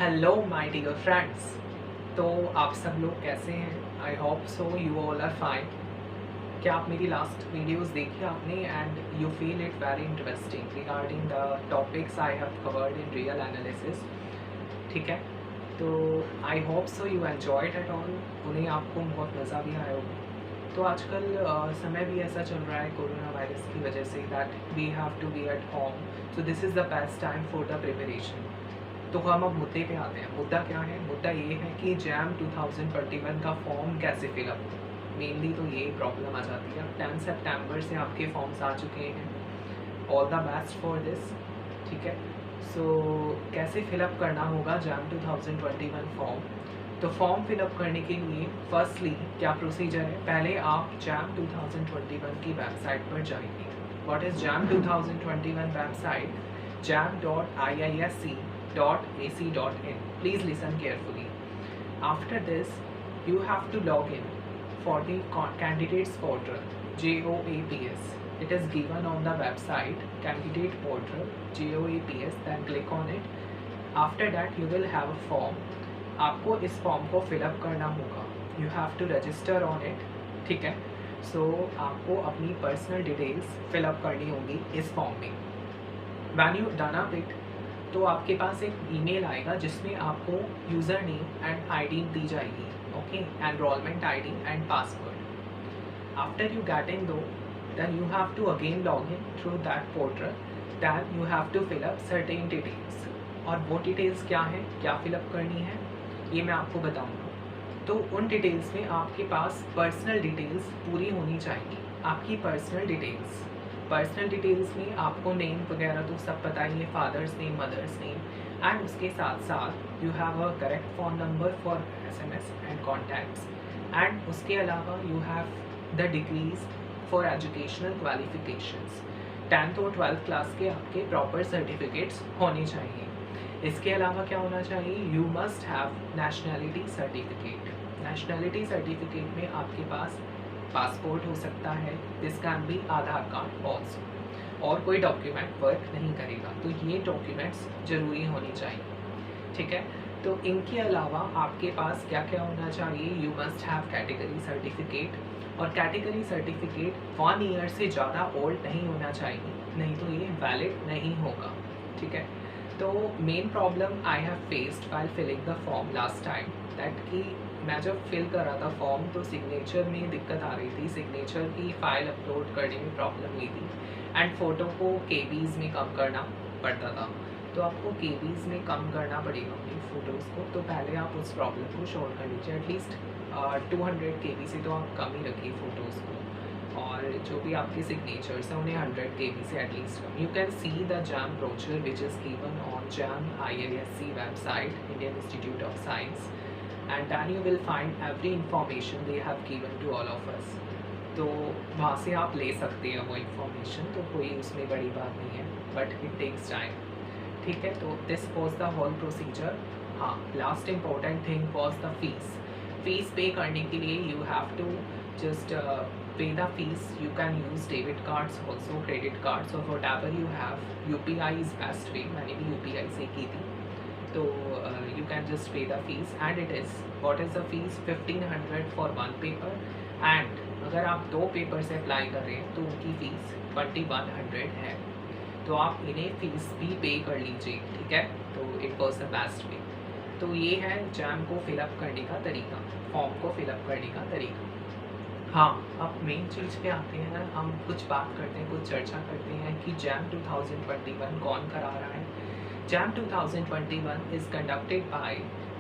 Hello my dear friends. तो आप सब लोग कैसे हैं? I hope so you all are fine. क्या आप मेरी लास्ट वीडियोस देखी आपने and you feel it very interesting regarding the topics I have covered in real analysis? ठीक है, तो I hope so you enjoyed at all. उन्हें आपको बहुत मज़ा भी आया होगा। तो आजकल समय भी ऐसा चल रहा है कोरोना वायरस की वजह से that we have to be at home, so this is the best time for the preparation. तो हम अब मुद्दे पे आते हैं। मुद्दा क्या है? मुद्दा ये है कि जैम 2021 का फॉर्म कैसे फिलअप हो। मेनली तो ये प्रॉब्लम आ जाती है। 10 सितंबर से आपके फॉर्म्स आ चुके हैं। All the best for this. ठीक है, सो कैसे फिलअप करना होगा जैम 2021 फॉर्म? तो फॉर्म फिलअप करने के लिए फर्स्टली क्या प्रोसीजर है? पहले आप जैम 2021 की वेबसाइट पर जाइए। What is jam 2021 website? jam.iisc.ac.in. Please listen carefully. After this, you have to log in for the candidates portal, JOAPS. It is given on the website candidate portal, JOAPS. Then click on it. After that, you will have a form. आपको इस form को fill up करना होगा। You have to register on it. ठीक है, सो आपको अपनी personal details fill up करनी होगी इस फॉर्म में। When you done up it, तो आपके पास एक ईमेल आएगा जिसमें आपको यूज़र नेम एंड आईडी दी जाएगी। Okay, enrolment ID and password. After you get into, then you have to again log in through that portal. Then you have to fill up certain details. और वो details क्या है, क्या fill up करनी है, ये मैं आपको बताऊंगा। तो उन डिटेल्स में आपके पास पर्सनल डिटेल्स पूरी होनी चाहिए। आपकी पर्सनल डिटेल्स में आपको नेम वगैरह तो सब पता ही है, father's name, mother's name, and उसके साथ साथ you have a correct phone number for SMS and contacts. And उसके अलावा you have the degrees for educational qualifications. 10th और 12th क्लास के आपके प्रॉपर सर्टिफिकेट्स होने चाहिए। इसके अलावा क्या होना चाहिए? You must have nationality certificate. Nationality certificate में आपके पास पासपोर्ट हो सकता है, this can be Aadhaar card also, और कोई डॉक्यूमेंट वर्क नहीं करेगा। तो ये डॉक्यूमेंट्स ज़रूरी होनी चाहिए। ठीक है, तो इनके अलावा आपके पास क्या क्या होना चाहिए? You must have category certificate. और कैटेगरी सर्टिफिकेट 1 ईयर से ज़्यादा ओल्ड नहीं होना चाहिए, नहीं तो ये वैलिड नहीं होगा। ठीक है, तो main problem I have faced while filling the form last time that कि मैं जब फिल कर रहा था फॉर्म तो सिग्नेचर में दिक्कत आ रही थी। सिग्नेचर की फ़ाइल अपलोड करने में प्रॉब्लम हुई थी एंड फ़ोटो को केबीज़ में कम करना पड़ता था। तो आपको केबीज़ में कम करना पड़ेगा अपनी फ़ोटोज़ को। तो पहले आप उस प्रॉब्लम को सॉल्व कर लीजिए। एटलीस्ट 200 KB से तो आप कम ही रखिए फ़ोटोज़ को, और जो भी आपके सिग्नेचर्स हैं उन्हें 100 KB से at least come. You can see the jam brochure which is given on jam IISc website, Indian institute of science, and then you will find every information they have given to all of us. तो वहाँ से आप ले सकते हैं वो information, तो कोई उसमें बड़ी बात नहीं है, बट इट टेक्स टाइम। ठीक है, तो this was the whole procedure. हाँ, last important thing was the fees pay करने के लिए you have to just pay the fees. You can use debit cards also, credit cards, or whatever you have. UPI is best way, मैंने भी UPI से की थी। तो you can just pay the fees and it is, what is the fees? 1500 for one paper, and अगर आप 2 paper से apply कर रहे हैं तो उनकी फ़ीस 2100 है। तो आप इन्हें फ़ीस भी पे कर लीजिए। ठीक है, तो it was the best way. तो ये है जैम को फिलअप करने का तरीका, फॉर्म को फिलअप करने का तरीका। हाँ, अब मेन चीज़ पे आते हैं। हम कुछ बात करते हैं, कुछ चर्चा करते हैं कि जैम 2021 कौन करा रहा है। Jam 2021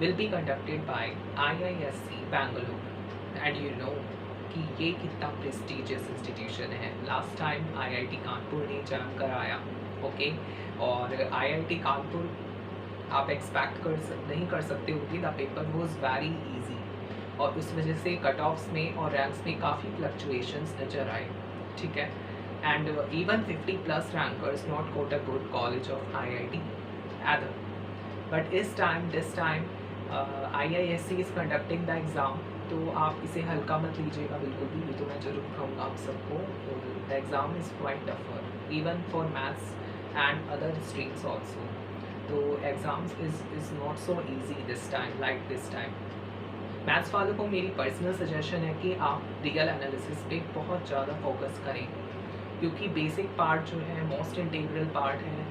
will be conducted by IISc Bangalore, and you know कि ये कितना प्रेस्टिजियस इंस्टीट्यूशन है। लास्ट टाइम IIT कानपुर ने जैम कराया। ओके, और IIT कानपुर आप एक्सपेक्ट नहीं कर सकते होगी, the paper was very easy, और उस वजह से कट ऑफ्स में और रैंक्स में काफ़ी फ्लक्चुएशंस नज़र आए। ठीक है, and even 50+ rankers not goat a good college of IIT either. But this time IISc is conducting the exam, तो आप इसे हल्का मत लीजिएगा बिल्कुल भी। ये तो मैं ज़रूर कहूँगा आप सबको। The exam is quite tougher even for maths and other streams also. तो exams is not so easy this time like this time. Maths वालों को मेरी पर्सनल सजेशन है कि आप रियल एनालिसिस पे बहुत ज़्यादा फोकस करें, क्योंकि बेसिक पार्ट जो है मोस्ट इंटीग्रल पार्ट है,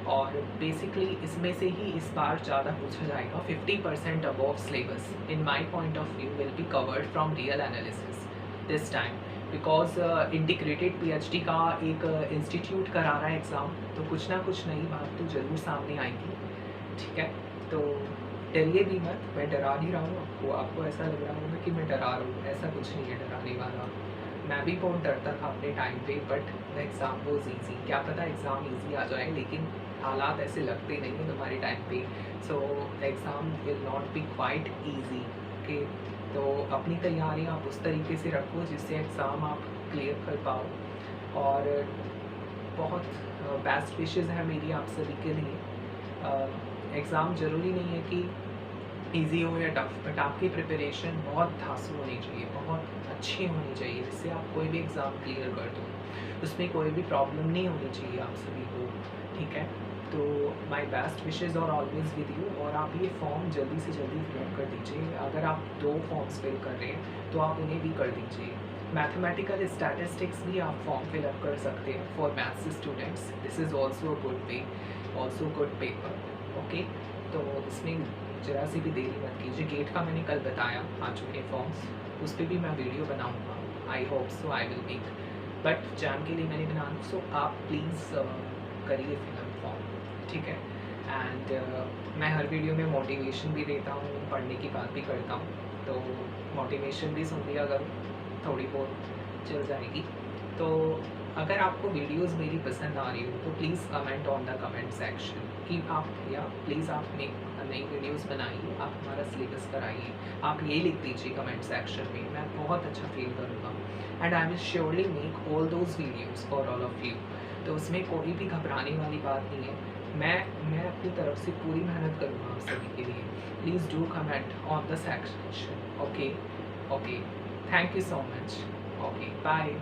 और बेसिकली इसमें से ही इस बार ज़्यादा पूछा जाएगा। 50% above syllabus in my point of view will be covered from real analysis this time, because integrated PhD का एक इंस्टीट्यूट करा रहा है एग्ज़ाम, तो कुछ ना कुछ नई बात तो ज़रूर सामने आएगी। ठीक है, तो डरिए भी मत, मैं डरा नहीं रहा हूँ आपको। आपको ऐसा लग रहा होगा कि मैं डरा रहा हूँ, ऐसा कुछ नहीं है डराने वाला। मैं भी बहुत डरता था अपने टाइम पे, but the exam was easy. क्या पता एग्ज़ाम ईजी आ जाए, लेकिन हालात ऐसे लगते नहीं हैं तुम्हारे टाइम पे। So exam will not be quite easy. Okay, तो अपनी तैयारी आप उस तरीके से रखो जिससे एग्ज़ाम आप क्लियर कर पाओ। और बहुत बेस्ट विशेज़ है मेरी आप सभी के लिए। एग्ज़ाम ज़रूरी नहीं है कि ईजी हो या टफ, बट आपकी प्रिपरेशन बहुत धांसू होनी चाहिए, बहुत अच्छी होनी चाहिए, जिससे आप कोई भी एग्ज़ाम क्लियर कर दो, उसमें कोई भी प्रॉब्लम नहीं होनी चाहिए आप सभी को। ठीक है, तो माय बेस्ट विशेज़ और ऑलवेज़ विद यू। और आप ये फॉर्म जल्दी से जल्दी फिलअप कर दीजिए। अगर आप 2 फॉर्म्स फिल कर रहे हैं तो आप उन्हें भी कर दीजिए। मैथमेटिकल स्टैटिस्टिक्स भी आप फॉर्म फिलअप कर सकते हैं for maths students. This is also a good way, also good paper. Okay, तो इसमें ज़रा सी भी देरी मत कीजिए। गेट का मैंने कल बताया, आ चुके फॉर्म्स, उस पर भी मैं वीडियो बनाऊंगा। आई hope so I will make, but jam के लिए मैंने बना, सो आप प्लीज़ करिए फिलअप फॉर्म। ठीक है, एंड मैं हर वीडियो में मोटिवेशन भी देता हूँ, पढ़ने की बात भी करता हूँ, तो मोटिवेशन भी सुन लिया करो, थोड़ी बहुत चल जाएगी। तो अगर आपको वीडियोस मेरी पसंद आ रही हो तो please comment on the comment section कि आप, या प्लीज़ आप नई वीडियोस बनाइए, आप हमारा सिलेबस कराइए। आप ये लिख दीजिए कमेंट सेक्शन में, मैं बहुत अच्छा फील करूँगा, and I will surely make all those videos for all of you. तो उसमें कोई भी घबराने वाली बात नहीं है। मैं अपनी तरफ से पूरी मेहनत करूँगा आप सभी के लिए। Please do comment on the section. Okay okay, thank you so much. Okay, bye.